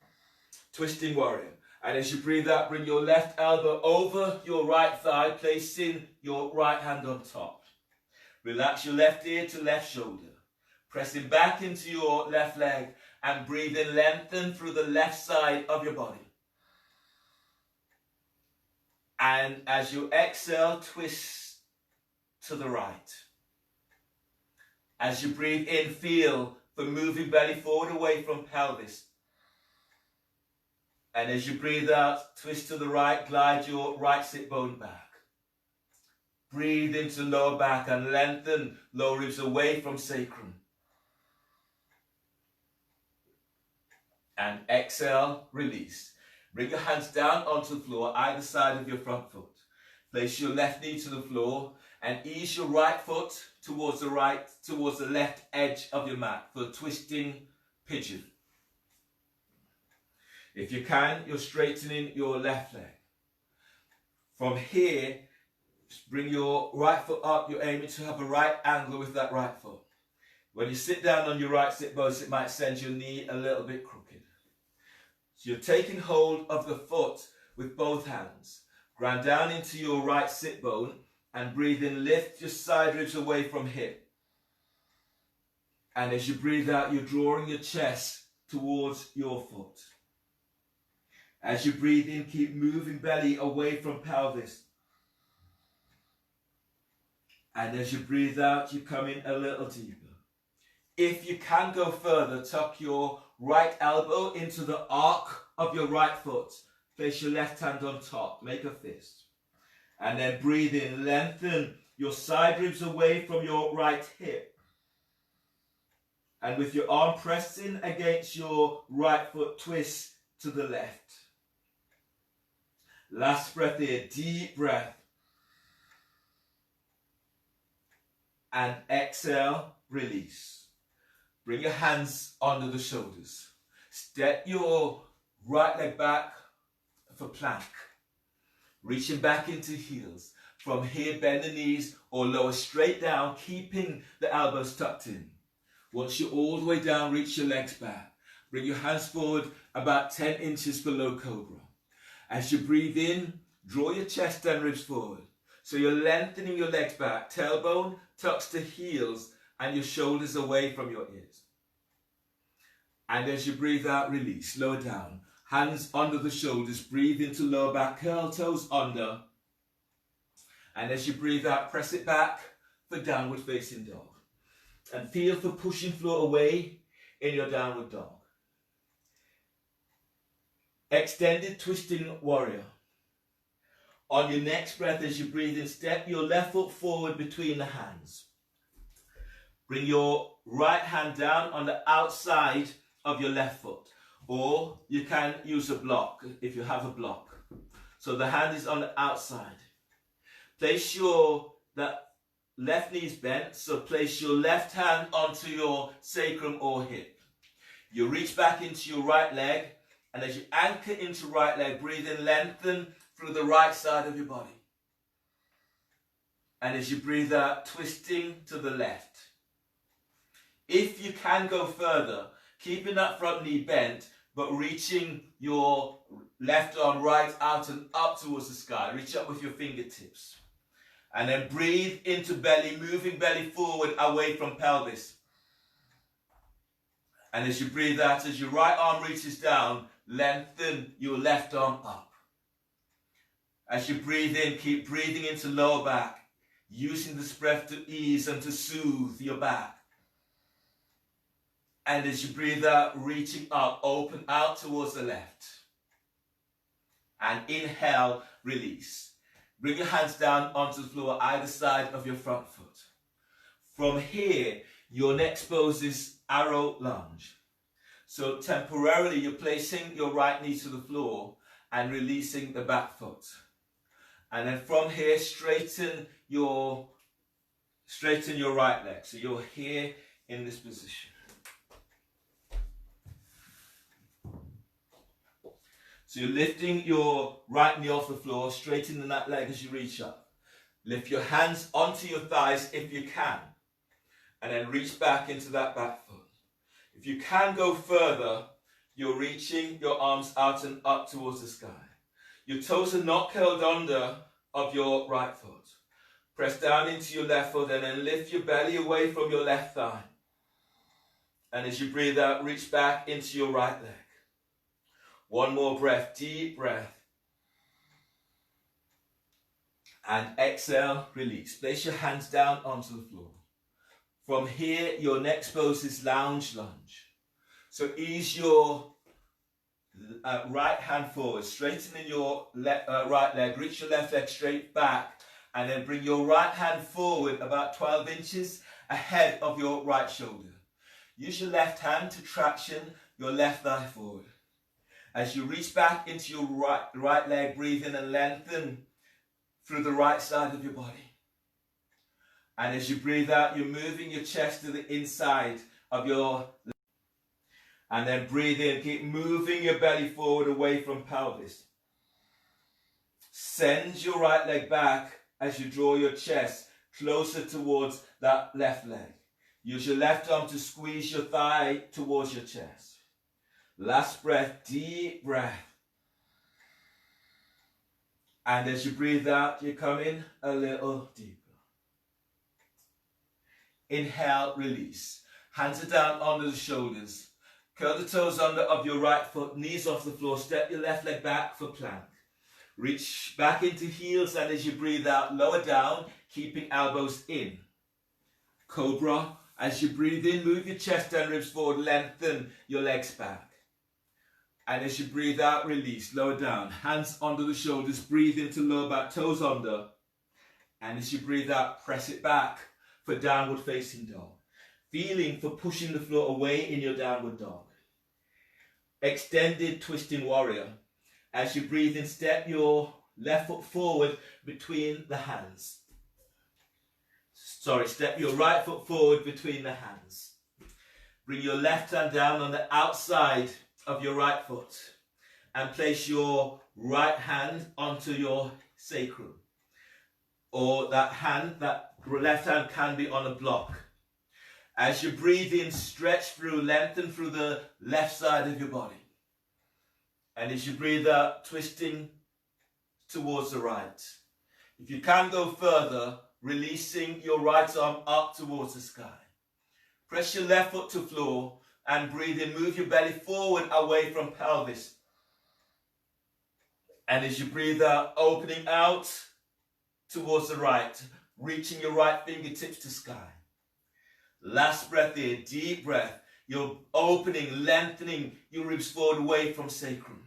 S1: Twisting warrior. And as you breathe out, bring your left elbow over your right thigh, placing your right hand on top. Relax your left ear to left shoulder. Pressing back into your left leg and breathe in, lengthen through the left side of your body. And as you exhale, twist to the right. As you breathe in, feel the moving belly forward away from pelvis. And as you breathe out, twist to the right, glide your right sit bone back. Breathe into lower back and lengthen lower ribs away from sacrum. And exhale, release. Bring your hands down onto the floor, either side of your front foot. Place your left knee to the floor and ease your right foot towards the left edge of your mat for a twisting pigeon. If you can, you're straightening your left leg. From here, just bring your right foot up. You're aiming to have a right angle with that right foot. When you sit down on your right sit bones, it might send your knee a little bit crooked. So you're taking hold of the foot with both hands. Ground down into your right sit bone and breathe in, lift your side ribs away from hip. And as you breathe out, you're drawing your chest towards your foot. As you breathe in, keep moving belly away from pelvis. And as you breathe out, you come in a little deeper. If you can go further, tuck your right elbow into the arc of your right foot. Place your left hand on top. Make a fist. And then breathe in. Lengthen your side ribs away from your right hip. And with your arm pressing against your right foot, twist to the left. Last breath here. Deep breath. And exhale, release. Bring your hands under the shoulders. Step your right leg back for plank. Reaching back into heels. From here, bend the knees or lower straight down, keeping the elbows tucked in. Once you're all the way down, reach your legs back. Bring your hands forward about 10 inches below cobra. As you breathe in, draw your chest and ribs forward. So you're lengthening your legs back. Tailbone tucks to heels and your shoulders away from your ears. And as you breathe out, release. Lower down. Hands under the shoulders. Breathe into lower back. Curl toes under. And as you breathe out, press it back for downward facing dog. And feel for pushing floor away in your downward dog. Extended twisting warrior. On your next breath, as you breathe in, step your left foot forward between the hands. Bring your right hand down on the outside of your left foot. Or you can use a block if you have a block. So the hand is on the outside. Place your left knee is bent, so place your left hand onto your sacrum or hip. You reach back into your right leg, and as you anchor into right leg, breathe in, lengthen through the right side of your body. And as you breathe out, twisting to the left. If you can go further, keeping that front knee bent, but reaching your left arm right out and up towards the sky. Reach up with your fingertips. And then breathe into belly, moving belly forward away from pelvis. And as you breathe out, as your right arm reaches down, lengthen your left arm up. As you breathe in, keep breathing into lower back, using this breath to ease and to soothe your back. And as you breathe out, reaching up, open out towards the left. And inhale, release. Bring your hands down onto the floor, either side of your front foot. From here, your next pose is arrow lunge. So temporarily, you're placing your right knee to the floor and releasing the back foot. And then from here, straighten your right leg. So you're here in this position. So you're lifting your right knee off the floor, straightening that leg as you reach up. Lift your hands onto your thighs if you can. And then reach back into that back foot. If you can go further, you're reaching your arms out and up towards the sky. Your toes are not curled under of your right foot. Press down into your left foot and then lift your belly away from your left thigh. And as you breathe out, reach back into your right leg. One more breath, deep breath. And exhale, release. Place your hands down onto the floor. From here, your next pose is lounge lunge. So ease your right hand forward, straightening your right leg, reach your left leg straight back, and then bring your right hand forward about 12 inches ahead of your right shoulder. Use your left hand to traction your left thigh forward. As you reach back into your right leg, breathe in and lengthen through the right side of your body. And as you breathe out, you're moving your chest to the inside of your leg. And then breathe in, keep moving your belly forward away from pelvis. Send your right leg back as you draw your chest closer towards that left leg. Use your left arm to squeeze your thigh towards your chest. Last breath, deep breath. And as you breathe out, you come in a little deeper. Inhale, release. Hands are down under the shoulders. Curl the toes under of your right foot, knees off the floor. Step your left leg back for plank. Reach back into heels, and as you breathe out, lower down, keeping elbows in. Cobra. As you breathe in, move your chest and ribs forward, lengthen your legs back. And as you breathe out, release, lower down, hands under the shoulders, breathe into lower back, toes under. And as you breathe out, press it back for downward facing dog. Feeling for pushing the floor away in your downward dog. Extended twisting warrior. As you breathe in, step your left foot forward between the hands. Step your right foot forward between the hands. Bring your left hand down on the outside of your right foot and place your right hand onto your sacrum. Or that left hand can be on a block. As you breathe in, stretch through, lengthen through the left side of your body. And as you breathe out, twisting towards the right. If you can go further, releasing your right arm up towards the sky. Press your left foot to floor and breathe in. Move your belly forward away from pelvis. And as you breathe out, opening out towards the right, reaching your right fingertips to sky. Last breath in, deep breath. You're opening, lengthening your ribs forward away from sacrum.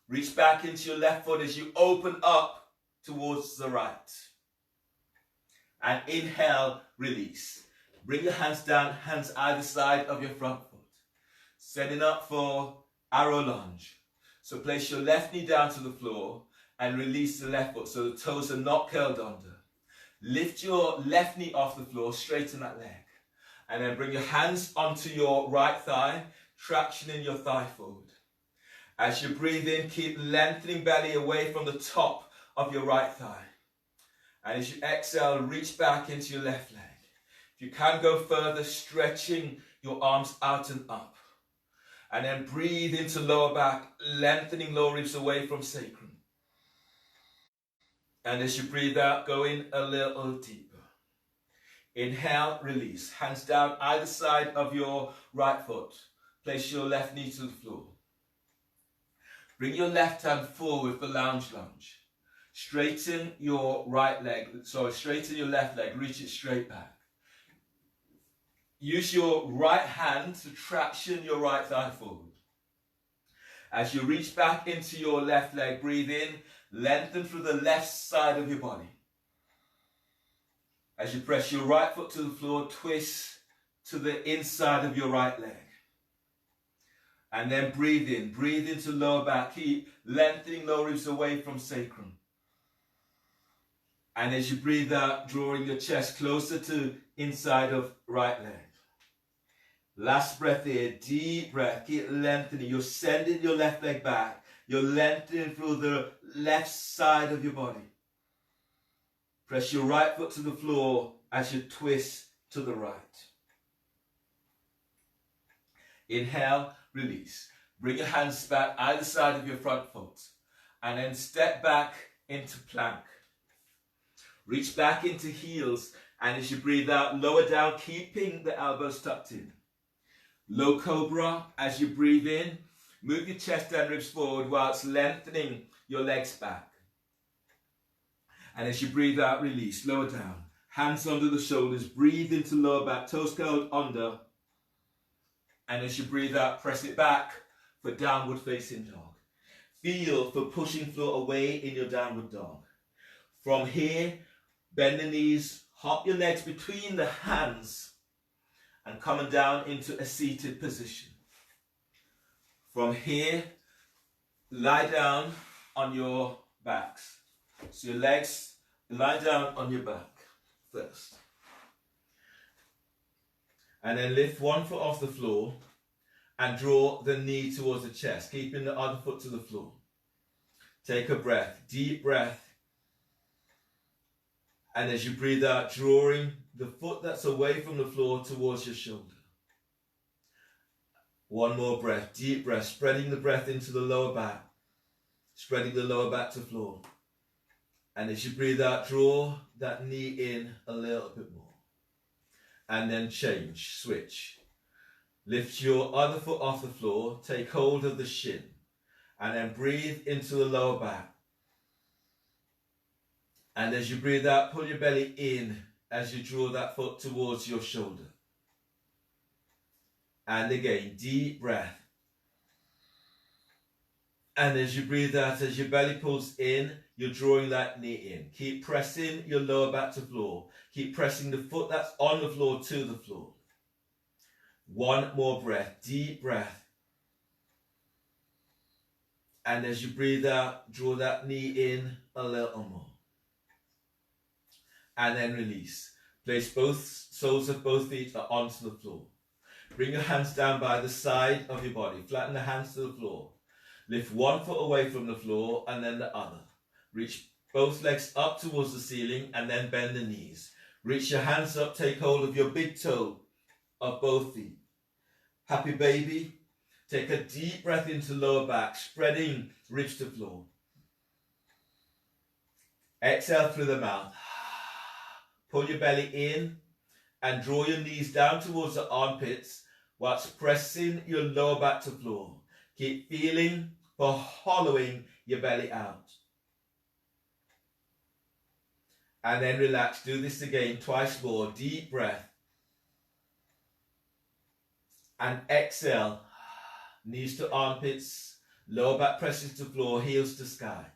S1: Reach back into your left foot as you open up towards the right. And inhale, release. Bring your hands down, hands either side of your front foot. Setting up for arrow lunge. So place your left knee down to the floor and release the left foot so the toes are not curled under. Lift your left knee off the floor, straighten that leg. And then bring your hands onto your right thigh, tractioning your thigh forward. As you breathe in, keep lengthening belly away from the top of your right thigh. And as you exhale, reach back into your left leg. If you can go further, stretching your arms out and up. And then breathe into lower back, lengthening lower ribs away from sacrum. And as you breathe out, go in a little deeper. Inhale, release. Hands down either side of your right foot. Place your left knee to the floor. Bring your left hand forward for lunge. Straighten your straighten your left leg, reach it straight back. Use your right hand to traction your right thigh forward. As you reach back into your left leg, breathe in, lengthen through the left side of your body. As you press your right foot to the floor, twist to the inside of your right leg. And then breathe into lower back, keep lengthening lower ribs away from sacrum. And as you breathe out, drawing your chest closer to inside of right leg. Last breath here, deep breath, keep lengthening. You're sending your left leg back. You're lengthening through the left side of your body. Press your right foot to the floor as you twist to the right. Inhale, release. Bring your hands back either side of your front foot. And then step back into plank. Reach back into heels. And as you breathe out, lower down, keeping the elbows tucked in. Low cobra, as you breathe in, move your chest and ribs forward whilst lengthening your legs back. And as you breathe out, release, lower down. Hands under the shoulders, breathe into lower back, toes curled under. And as you breathe out, press it back for downward facing dog. Feel for pushing floor away in your downward dog. From here, bend the knees, hop your legs between the hands and coming down into a seated position. From here, lie down on your backs. So your legs lie down on your back first. And then lift one foot off the floor and draw the knee towards the chest, keeping the other foot to the floor. Take a breath, deep breath. And as you breathe out, drawing the foot that's away from the floor towards your shoulder. One more breath, deep breath, spreading the breath into the lower back. Spreading the lower back to floor. And as you breathe out, draw that knee in a little bit more. And then change, switch. Lift your other foot off the floor, take hold of the shin. And then breathe into the lower back. And as you breathe out, pull your belly in as you draw that foot towards your shoulder. And again, deep breath. And as you breathe out, as your belly pulls in, you're drawing that knee in. Keep pressing your lower back to floor. Keep pressing the foot that's on the floor to the floor. One more breath, deep breath. And as you breathe out, draw that knee in a little more. And then release. Place both soles of both feet onto the floor. Bring your hands down by the side of your body. Flatten the hands to the floor. Lift one foot away from the floor and then the other. Reach both legs up towards the ceiling and then bend the knees. Reach your hands up, take hold of your big toe of both feet. Happy baby. Take a deep breath into lower back, spreading ribs to floor. Exhale through the mouth. Pull your belly in and draw your knees down towards the armpits whilst pressing your lower back to floor. Keep feeling for hollowing your belly out. And then relax. Do this again twice more. Deep breath. And exhale. Knees to armpits. Lower back presses to floor. Heels to sky.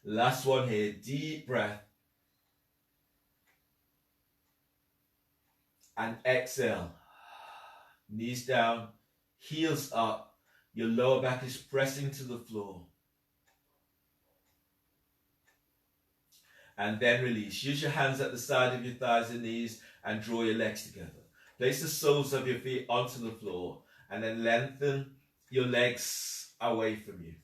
S1: Last one here. Deep breath. And exhale. Knees down. Heels up. Your lower back is pressing to the floor. And then release. Use your hands at the side of your thighs and knees and draw your legs together. Place the soles of your feet onto the floor and then lengthen your legs away from you.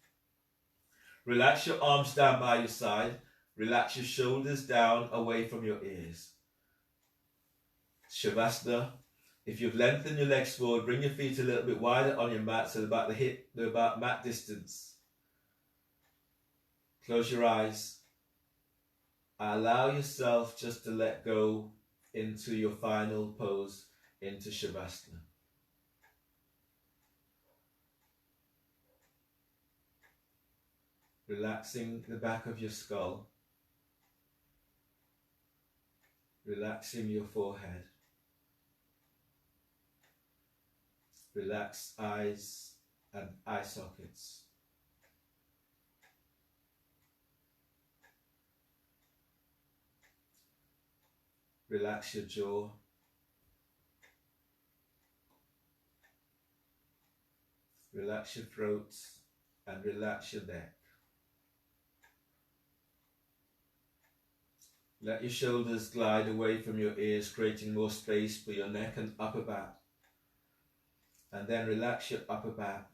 S1: Relax your arms down by your side. Relax your shoulders down away from your ears. Shavasana. If you've lengthened your legs forward, bring your feet a little bit wider on your mat so they're about mat distance. Close your eyes. Allow yourself just to let go into your final pose, into Shavasana. Relaxing the back of your skull. Relaxing your forehead. Relax eyes and eye sockets. Relax your jaw. Relax your throat and relax your neck. Let your shoulders glide away from your ears, creating more space for your neck and upper back. And then relax your upper back.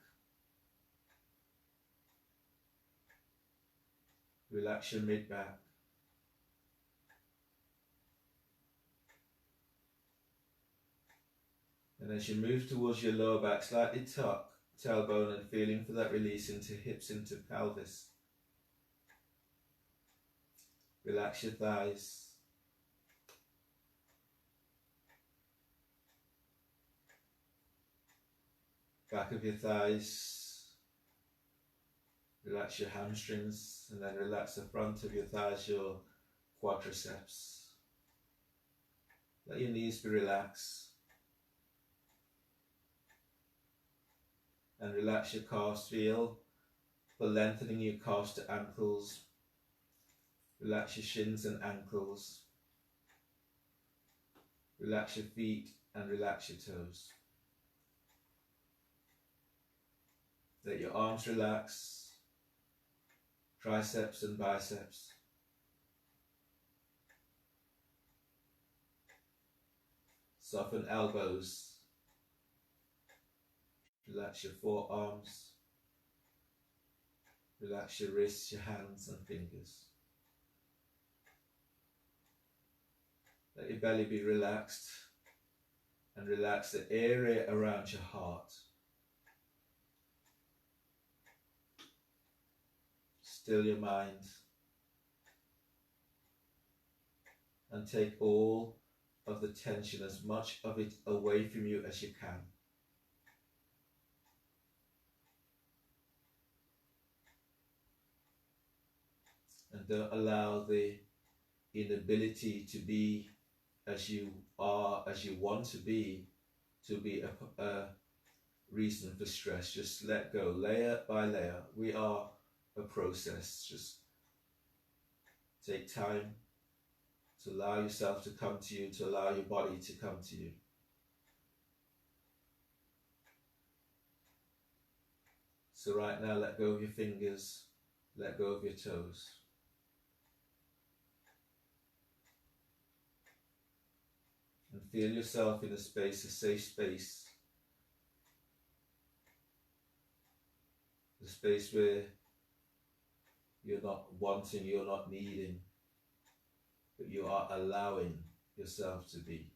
S1: Relax your mid back. And as you move towards your lower back, slightly tuck tailbone and feeling for that release into hips, into pelvis. Relax your thighs. Back of your thighs. Relax your hamstrings and then relax the front of your thighs, your quadriceps. Let your knees be relaxed. And relax your calves. Feel for lengthening your calves to ankles. Relax your shins and ankles. Relax your feet and relax your toes. Let your arms relax, triceps and biceps. Soften elbows. Relax your forearms. Relax your wrists, your hands and fingers. Let your belly be relaxed and relax the area around your heart. Still your mind and take all of the tension, as much of it away from you as you can. And don't allow the inability to be as you are, as you want to be a reason for stress. Just let go, layer by layer. We are a process. Just take time to allow yourself to come to you, to allow your body to come to you. So right now, let go of your fingers, let go of your toes. And feel yourself in a space, a safe space. A space where you're not wanting, you're not needing, but you are allowing yourself to be.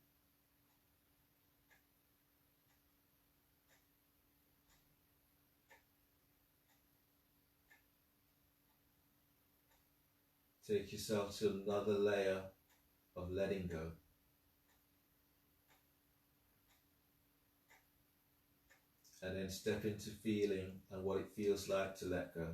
S1: Take yourself to another layer of letting go. And then step into feeling and what it feels like to let go.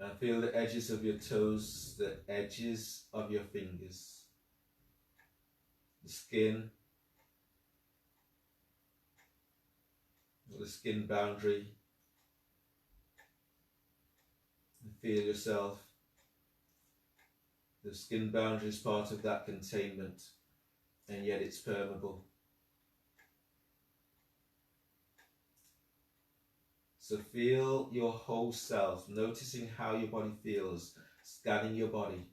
S1: And feel the edges of your toes, the edges of your fingers, the skin, the skin boundary. And feel yourself. The skin boundary is part of that containment, and yet it's permeable. So feel your whole self, noticing how your body feels, scanning your body.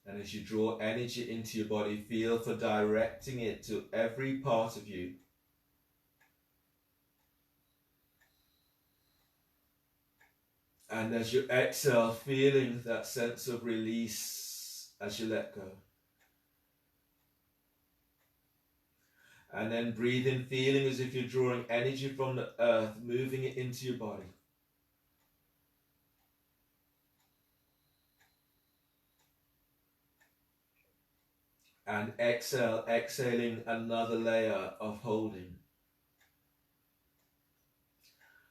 S1: And as you draw energy into your body, feel for directing it to every part of you. And as you exhale, feeling that sense of release as you let go. And then breathe in, feeling as if you're drawing energy from the earth, moving it into your body. And exhale, exhaling another layer of holding.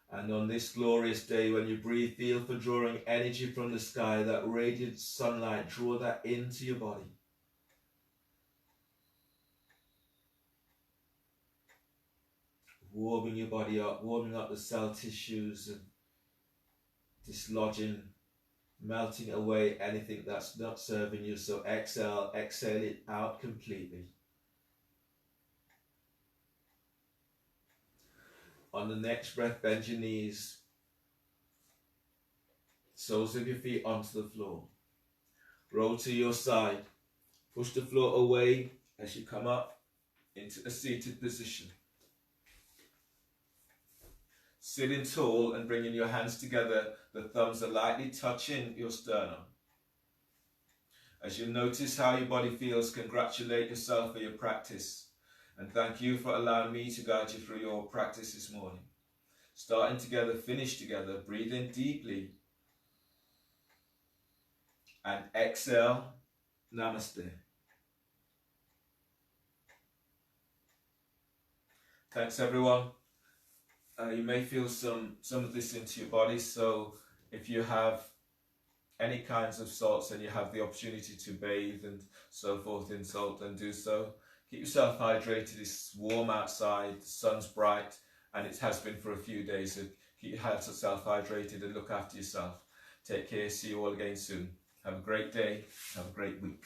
S1: And on this glorious day, when you breathe, feel for drawing energy from the sky, that radiant sunlight, draw that into your body. Warming your body up, warming up the cell tissues and dislodging, melting away anything that's not serving you. So exhale, exhale it out completely. On the next breath, bend your knees, soles of your feet onto the floor. Roll to your side, push the floor away as you come up into a seated position. Sitting tall and bringing your hands together, the thumbs are lightly touching your sternum. As you notice how your body feels, congratulate yourself for your practice. And thank you for allowing me to guide you through your practice this morning. Starting together, finish together. Breathe in deeply. And exhale. Namaste. Thanks everyone. You may feel some of this into your body, so if you have any kinds of salts and you have the opportunity to bathe and so forth in salt, then do so. Keep yourself hydrated. It's warm outside, the sun's bright, and it has been for a few days, so keep yourself hydrated and look after yourself. Take care, see you all again soon. Have a great day, have a great week.